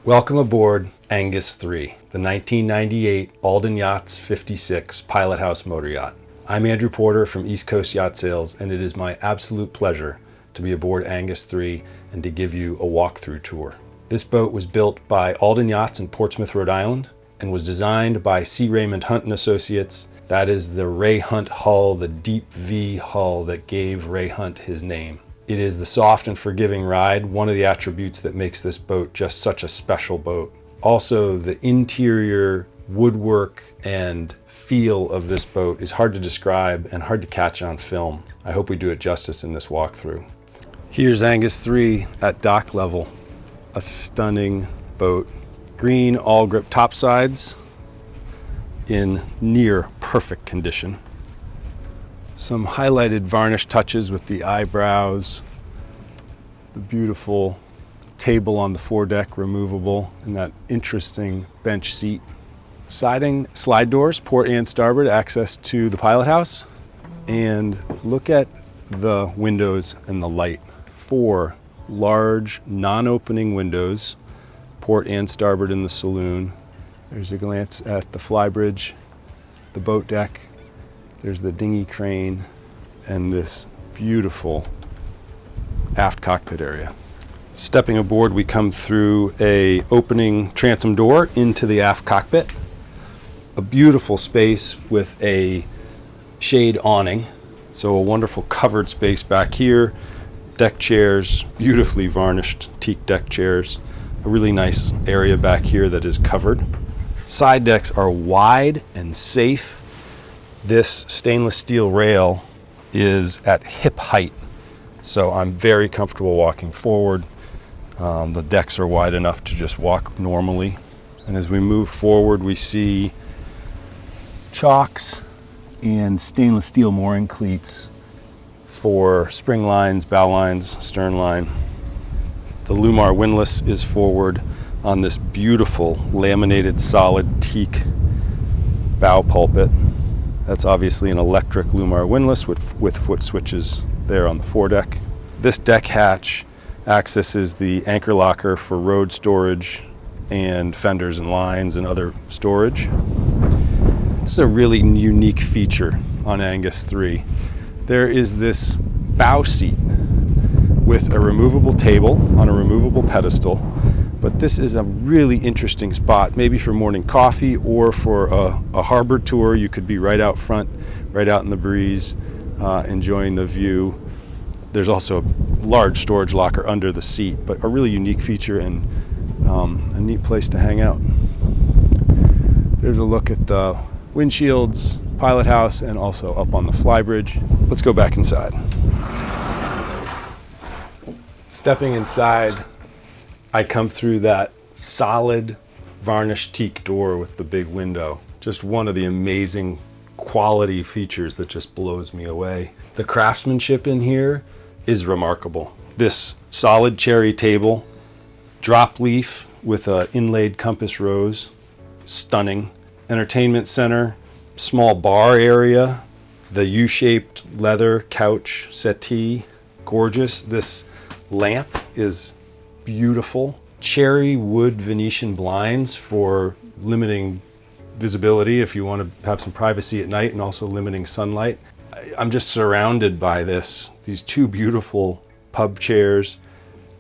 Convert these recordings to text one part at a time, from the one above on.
Welcome aboard Angus 3, the 1998 Alden Yachts 56 Pilot House motor yacht. I'm Andrew Porter from East Coast Yacht Sales, and it is my absolute pleasure to be aboard Angus 3 and to give you a walkthrough tour. This boat was built by Alden Yachts in Portsmouth, Rhode Island, and was designed by C. Raymond Hunt and Associates. That is the Ray Hunt hull, the deep V hull that gave Ray Hunt his name. It is the soft and forgiving ride, one of the attributes that makes this boat just such a special boat. Also, the interior woodwork and feel of this boat is hard to describe and hard to catch on film. I hope we do it justice in this walkthrough. Here's Angus 3 at dock level. A stunning boat. Green all grip topsides in near perfect condition. Some highlighted varnish touches with the eyebrows, the beautiful table on the foredeck, removable, and that interesting bench seat. Siding slide doors, port and starboard, access to the pilot house. And look at the windows and the light. 4 large non-opening windows, port and starboard in the saloon. There's a glance at the flybridge, the boat deck. There's the dinghy crane and this beautiful aft cockpit area. Stepping aboard, we come through a opening transom door into the aft cockpit. A beautiful space with a shade awning. So a wonderful covered space back here. Deck chairs, beautifully varnished teak deck chairs. A really nice area back here that is covered. Side decks are wide and safe. This stainless steel rail is at hip height, so I'm very comfortable walking forward. The decks are wide enough to just walk normally. And as we move forward, we see chocks and stainless steel mooring cleats for spring lines, bow lines, stern line. The Lumar windlass is forward on this beautiful laminated solid teak bow pulpit. That's obviously an electric Lumar windlass with foot switches there on the foredeck. This deck hatch accesses the anchor locker for road storage and fenders and lines and other storage. This is a really unique feature on Angus 3. There is this bow seat with a removable table on a removable pedestal, but this is a really interesting spot, maybe for morning coffee or for a harbor tour. You could be right out front, right out in the breeze, enjoying the view. There's also a large storage locker under the seat, but a really unique feature and a neat place to hang out. There's a look at the windshields, pilot house, and also up on the flybridge. Let's go back inside. Stepping inside, I come through that solid varnished teak door with the big window. Just one of the amazing quality features that just blows me away. The craftsmanship in here is remarkable. This solid cherry table, drop leaf with an inlaid compass rose, stunning. Entertainment center, small bar area, the U-shaped leather couch settee, gorgeous. This lamp is beautiful. Cherry wood Venetian blinds for limiting visibility if you want to have some privacy at night and also limiting sunlight. I'm just surrounded by these 2 beautiful pub chairs.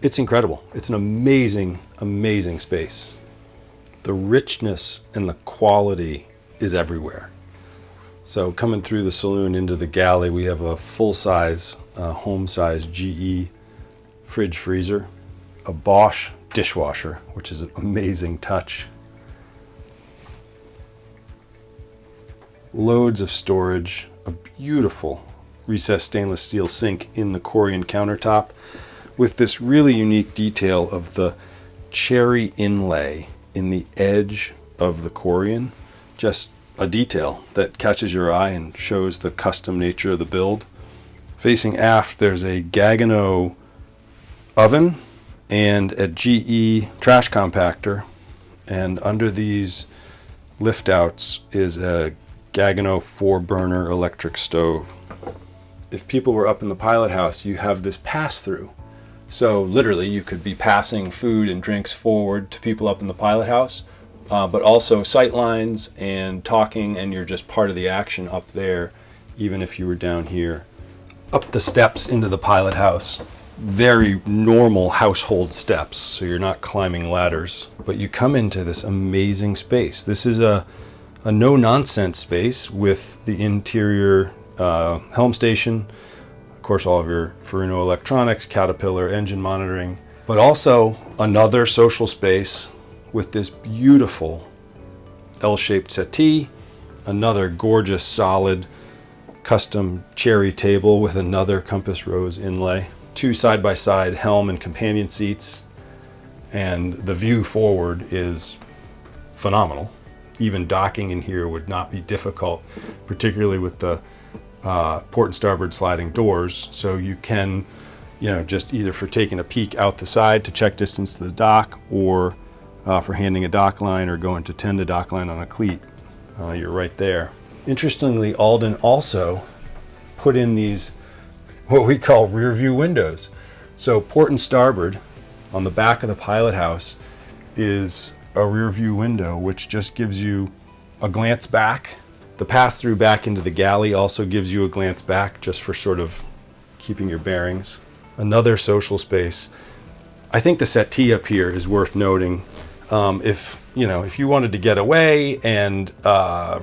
It's incredible. It's an amazing, amazing space. The richness and the quality is everywhere. So coming through the saloon into the galley, we have a full-size, home-size GE fridge freezer. A Bosch dishwasher, which is an amazing touch. Loads of storage, a beautiful recessed stainless steel sink in the Corian countertop with this really unique detail of the cherry inlay in the edge of the Corian. Just a detail that catches your eye and shows the custom nature of the build. Facing aft, there's a Gaggenau oven and a GE trash compactor, and under these lift outs is a Gaggenau 4-burner electric stove. If people were up in the pilot house, you have this pass-through So literally you could be passing food and drinks forward to people up in the pilot house, but also sight lines and talking, and you're just part of the action up there, even if you were down here. Up the steps into the pilot house, very normal household steps, so you're not climbing ladders, but you come into this amazing space. This is a no-nonsense space with the interior helm station, of course all of your Furuno electronics, Caterpillar engine monitoring, but also another social space with this beautiful L-shaped settee, another gorgeous solid custom cherry table with another compass rose inlay, 2 side-by-side helm and companion seats, and the view forward is phenomenal. Even docking in here would not be difficult, particularly with the port and starboard sliding doors. So you can, just either for taking a peek out the side to check distance to the dock, or for handing a dock line or going to tend a dock line on a cleat, you're right there. Interestingly, Alden also put in these, what we call rear view windows. So port and starboard on the back of the pilot house is a rear view window, which just gives you a glance back. The pass through back into the galley also gives you a glance back, just for sort of keeping your bearings. Another social space. I think the settee up here is worth noting. If you wanted to get away and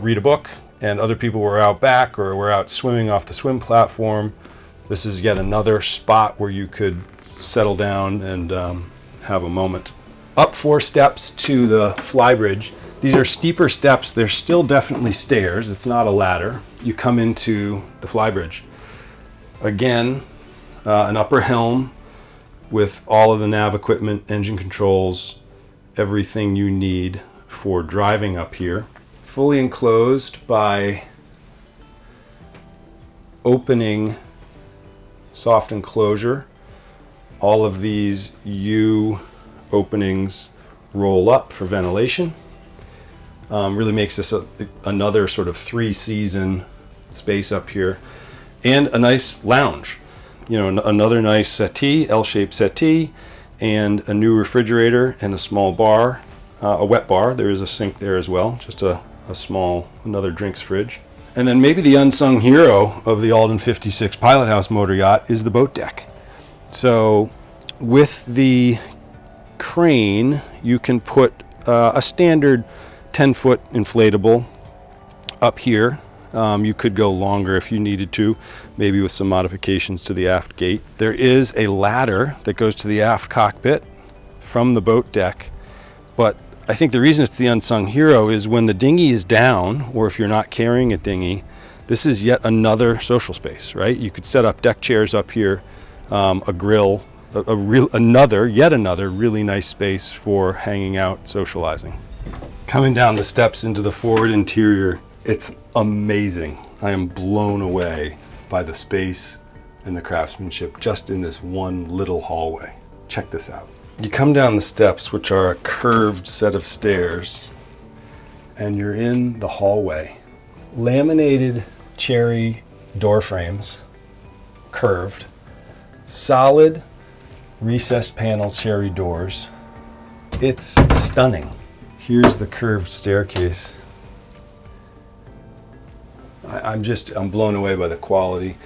read a book, and other people were out back or were out swimming off the swim platform, this is yet another spot where you could settle down and have a moment. Up 4 steps to the flybridge. These are steeper steps. They're still definitely stairs. It's not a ladder. You come into the flybridge. Again, an upper helm with all of the nav equipment, engine controls, everything you need for driving up here. Fully enclosed by opening soft enclosure. All of these U openings roll up for ventilation. Really makes this another sort of 3-season space up here. And a nice lounge. Another nice settee, L-shaped settee, and a new refrigerator and a small bar, a wet bar. There is a sink there as well, just a small, another drinks fridge. And then maybe the unsung hero of the Alden 56 Pilot House motor yacht is the boat deck. So with the crane, you can put a standard 10-foot inflatable up here. You could go longer if you needed to, maybe with some modifications to the aft gate. There is a ladder that goes to the aft cockpit from the boat deck, but I think the reason it's the unsung hero is when the dinghy is down, or if you're not carrying a dinghy, this is yet another social space, right? You could set up deck chairs up here, a grill, yet another really nice space for hanging out, socializing. Coming down the steps into the forward interior, it's amazing. I am blown away by the space and the craftsmanship just in this one little hallway. Check this out. You come down the steps, which are a curved set of stairs, and you're in the hallway. Laminated cherry door frames, curved, solid recessed panel cherry doors. It's stunning. Here's the curved staircase. I'm blown away by the quality.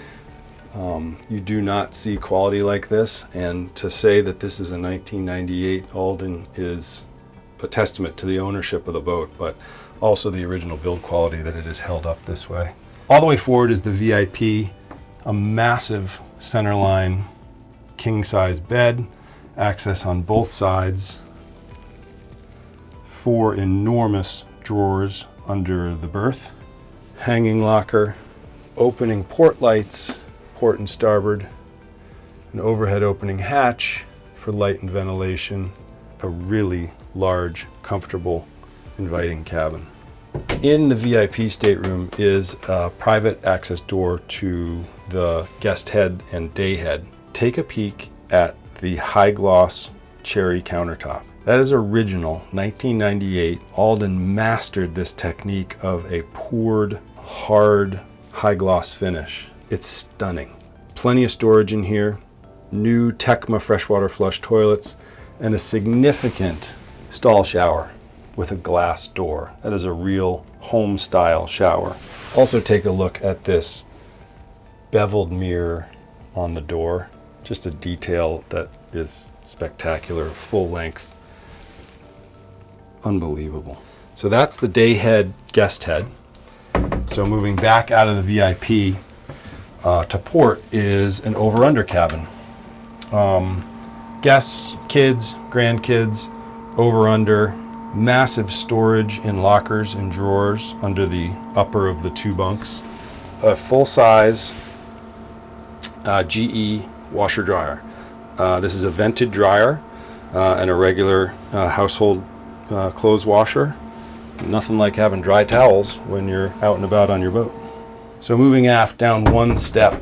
You do not see quality like this, and to say that this is a 1998 Alden is a testament to the ownership of the boat, but also the original build quality that it is held up this way. All the way forward is the VIP, a massive centerline king-size bed, access on both sides, 4 enormous drawers under the berth, hanging locker, opening port lights, port and starboard, an overhead opening hatch for light and ventilation, a really large, comfortable, inviting cabin. In the VIP stateroom is a private access door to the guest head and day head. Take a peek at the high gloss cherry countertop. That is original 1998. Alden mastered this technique of a poured, hard, high gloss finish. It's stunning. Plenty of storage in here. new Tecma freshwater flush toilets, and a significant stall shower with a glass door. That is a real home style shower. Also take a look at this beveled mirror on the door. Just a detail that is spectacular, full length. Unbelievable. So that's the day head, guest head. So moving back out of the VIP to port is an over-under cabin. Guests, kids, grandkids, over-under, massive storage in lockers and drawers under the upper of the two bunks. A full-size GE washer dryer. This is a vented dryer and a regular household clothes washer. Nothing like having dry towels when you're out and about on your boat. So moving aft down one step,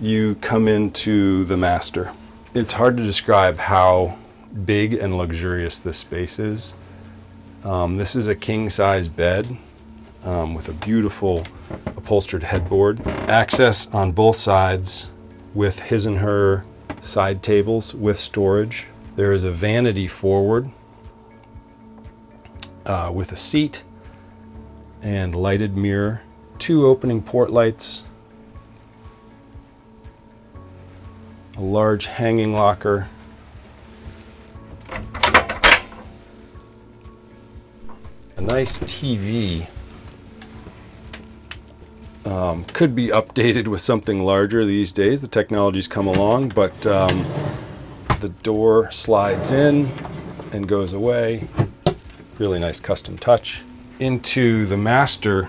you come into the master. It's hard to describe how big and luxurious this space is. This is a king-size bed with a beautiful upholstered headboard. Access on both sides with his and her side tables with storage. There is a vanity forward with a seat and lighted mirror, two opening port lights, a large hanging locker, a nice TV. Could be updated with something larger these days. The technology's come along, but the door slides in and goes away. Really nice custom touch. Into the master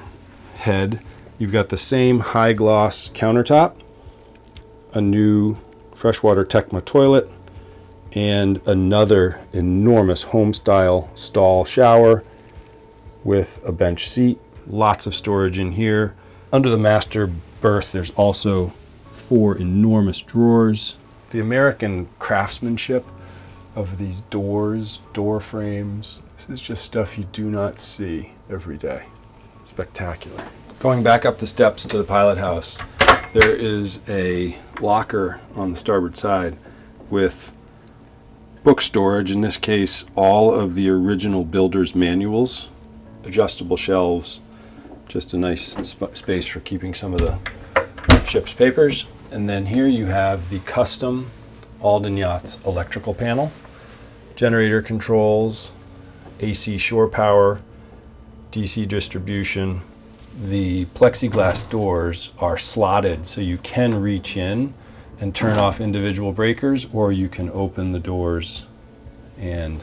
head, you've got the same high gloss countertop, a new freshwater Tecma toilet, and another enormous home style stall shower with a bench seat. Lots of storage in here. Under the master berth, there's also 4 enormous drawers. The American craftsmanship of these doors, door frames, this is just stuff you do not see every day. Spectacular. Going back up the steps to the pilot house, there is a locker on the starboard side with book storage, in this case all of the original builder's manuals, adjustable shelves, just a nice space for keeping some of the ship's papers. And then here you have the custom Alden Yachts electrical panel, generator controls, AC shore power, DC distribution. The plexiglass doors are slotted so you can reach in and turn off individual breakers, or you can open the doors and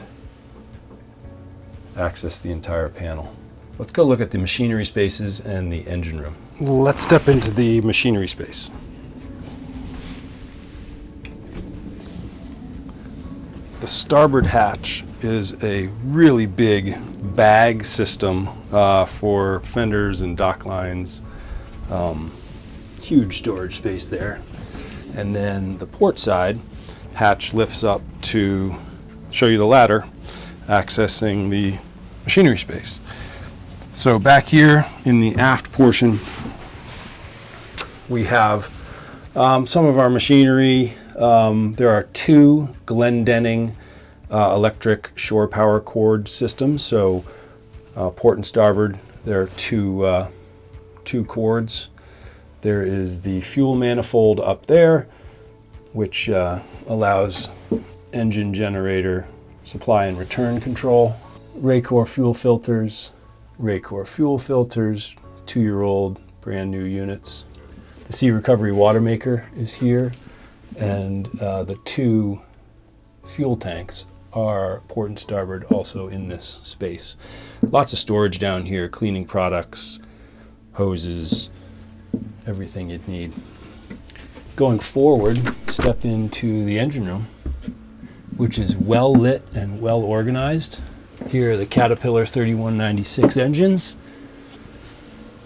access the entire panel. Let's go look at the machinery spaces and the engine room. Let's step into the machinery space. The starboard hatch is a really big bag system for fenders and dock lines. Huge storage space there. And then the port side hatch lifts up to show you the ladder, accessing the machinery space. So back here in the aft portion, we have some of our machinery. There are 2 Glendenning electric shore power cord systems. So port and starboard, there are two cords. There is the fuel manifold up there, which allows engine generator supply and return control. Raycor fuel filters, 2-year-old brand new units. The sea recovery water maker is here, and the 2 fuel tanks are port and starboard, also in this space. Lots of storage down here, cleaning products, hoses, everything you'd need. Going forward, step into the engine room, which is well lit and well organized. Here are the Caterpillar 3196 engines,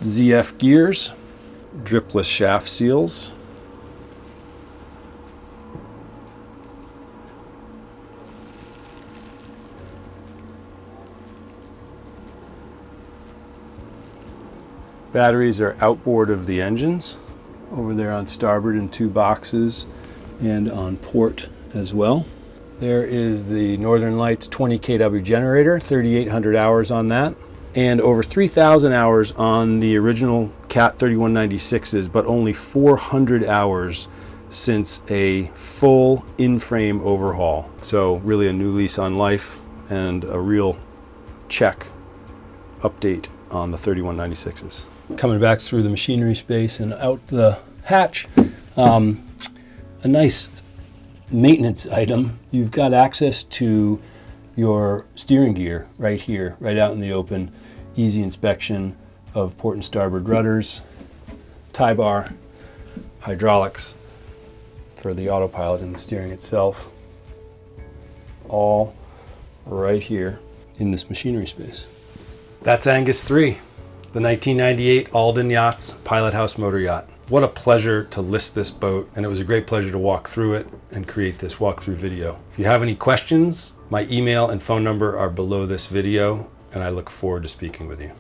ZF gears, dripless shaft seals, batteries are outboard of the engines over there on starboard in 2 boxes. and on port as well. There is the Northern Lights 20 kW generator, 3,800 hours on that, and over 3,000 hours on the original Cat 3196s, but only 400 hours since a full in-frame overhaul. So really a new lease on life and a real check update on the 3196s. Coming back through the machinery space and out the hatch, a nice maintenance item. You've got access to your steering gear right here, right out in the open. Easy inspection of port and starboard rudders, tie bar, hydraulics for the autopilot and the steering itself. All right here in this machinery space. That's Angus 3, the 1998 Alden Yachts Pilot House Motor Yacht. What a pleasure to list this boat, and it was a great pleasure to walk through it and create this walkthrough video. If you have any questions, my email and phone number are below this video, and I look forward to speaking with you.